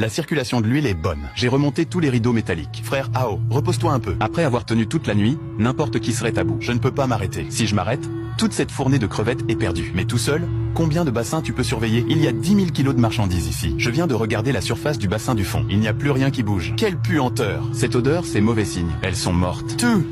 La circulation de l'huile est bonne. J'ai remonté tous les rideaux métalliques. Frère Ao, repose-toi un peu. Après avoir tenu toute la nuit, n'importe qui serait à bout. Je ne peux pas m'arrêter. Si je m'arrête, Toute cette fournée de crevettes est perdue. Mais tout seul, combien de bassins tu peux surveiller? Il y a 10 000 kilos de marchandises ici. Je viens de regarder la surface du bassin du fond. Il n'y a plus rien qui bouge. Quelle puanteur! cette odeur, c'est mauvais signe. Elles sont mortes. Tout.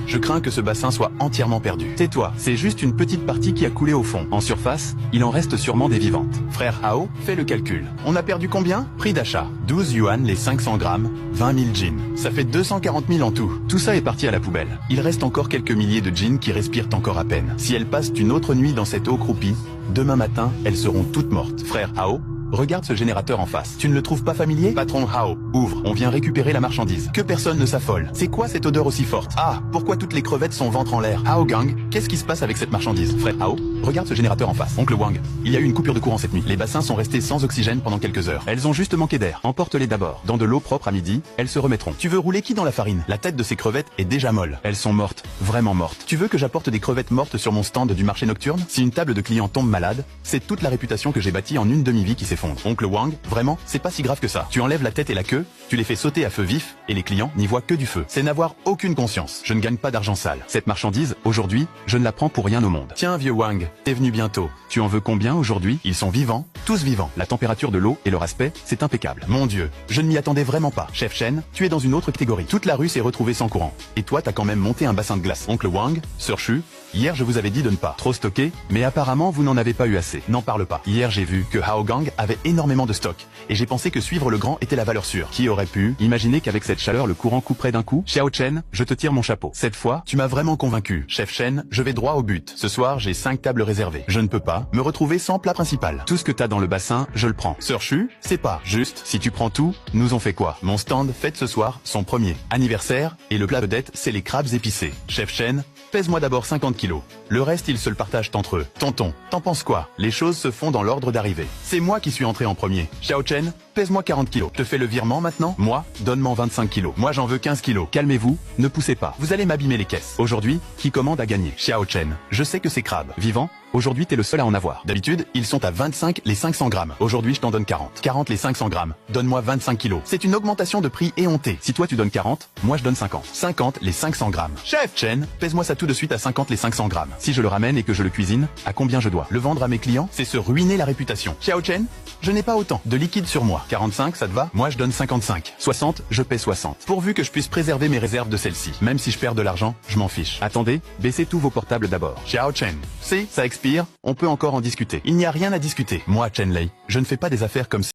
Je crains que ce bassin soit entièrement perdu. Tais-toi, c'est juste une petite partie qui a coulé au fond. En surface, il en reste sûrement des vivantes. Frère Ao, fais le calcul. On a perdu combien? Prix d'achat 12 yuan les 500 grammes, 20 000 jeans. Ça fait 240 000 en tout. Tout ça est parti à la poubelle. Il reste encore quelques milliers de jeans qui respirent encore à peine. Si elles passent une autre nuit dans cette eau croupie, demain matin, elles seront toutes mortes. Frère Ao, regarde ce générateur en face. Tu ne le trouves pas familier? Patron Ao, ouvre. On vient récupérer la marchandise. Que personne ne s'affole. C'est quoi cette odeur aussi forte? Ah, pourquoi toutes les crevettes sont ventre en l'air? Ao Gang, qu'est-ce qui se passe avec cette marchandise? Frère Ao, regarde ce générateur en face. Oncle Wang, il y a eu une coupure de courant cette nuit. Les bassins sont restés sans oxygène pendant quelques heures. Elles ont juste manqué d'air. Emporte-les d'abord. Dans de l'eau propre à midi, elles se remettront. Tu veux rouler qui dans la farine? La tête de ces crevettes est déjà molle. Elles sont mortes. Vraiment mortes. Tu veux que j'apporte des crevettes mortes sur mon stand du marché nocturne? Si une table de clients tombe malade, c'est toute la réputation que j'ai bâtie en une demi-vie qui s'effondre. Oncle Wang, vraiment, c'est pas si grave que ça. Tu enlèves la tête et la queue, tu les fais sauter à feu vif, et les clients n'y voient que du feu. C'est n'avoir aucune conscience. Je ne gagne pas d'argent sale. Cette marchandise, aujourd'hui, je ne la prends pour rien au monde. Tiens, vieux Wang, t'es venu bientôt. Tu en veux combien aujourd'hui? Ils sont vivants, tous vivants. La température de l'eau et leur aspect, c'est impeccable. Mon Dieu, je ne m'y attendais vraiment pas. Chef Chen, tu es dans une autre catégorie. Toute la rue s'est retrouvée sans courant. Et toi, t'as quand même monté un bassin de glace. Oncle Wang, Sir Chu, hier je vous avais dit de ne pas Trop stocké, mais apparemment vous n'en avez pas eu assez. N'en parle pas. Hier j'ai vu que Hao Gang avait énormément de stock. Et j'ai pensé que suivre le grand était la valeur sûre. Qui aurait pu? Imaginez qu'avec cette chaleur le courant couperait d'un coup. Xiao Chen, je te tire mon chapeau. Cette fois, Tu m'as vraiment convaincu. Chef Chen, je vais droit au but. Ce soir, j'ai 5 tables réservées. Je ne peux pas me retrouver sans plat principal. tout ce que t'as dans le bassin, je le prends. Sir Chu, c'est pas juste. Si tu prends tout, nous on fait quoi? Mon stand fête ce soir son premier anniversaire et le plat vedette, c'est les crabes épicés. Chef Chen, pèse-moi d'abord 50 kilos. Le reste, ils se le partagent entre eux. Tonton, t'en penses quoi? Les choses se font dans l'ordre d'arrivée. C'est moi qui suis entré en premier. Xiao Chen, pèse-moi 40 kilos. Te fais le virement maintenant? Moi, donne-moi 25 kilos. Moi, j'en veux 15 kilos. Calmez-vous, ne poussez pas. Vous allez m'abîmer les caisses. Aujourd'hui, qui commande a gagné? Xiao Chen, je sais que c'est crabe. Vivant, aujourd'hui t'es le seul à en avoir. D'habitude, ils sont à 25 les 500 grammes. Aujourd'hui, je t'en donne 40. 40 les 500 grammes. Donne-moi 25 kilos. C'est une augmentation de prix éhontée. Si toi tu donnes 40, moi je donne 50. 50 les 500 grammes. Chef Chen, pèse-moi ça tout de suite à 50 les 500 grammes. Si je le ramène et que je le cuisine, à combien je dois? Le vendre à mes clients, c'est se ruiner la réputation. Xiao Chen, je n'ai pas autant de liquide sur moi. 45, ça te va? Moi, je donne 55. 60, je paie 60. Pourvu que je puisse préserver mes réserves de celle-ci. Même si je perds de l'argent, je m'en fiche. Attendez, baissez tous vos portables d'abord. Xiao Chen, si ça expire, on peut encore en discuter. Il n'y a rien à discuter. Moi, Chen Lei, je ne fais pas des affaires comme ça.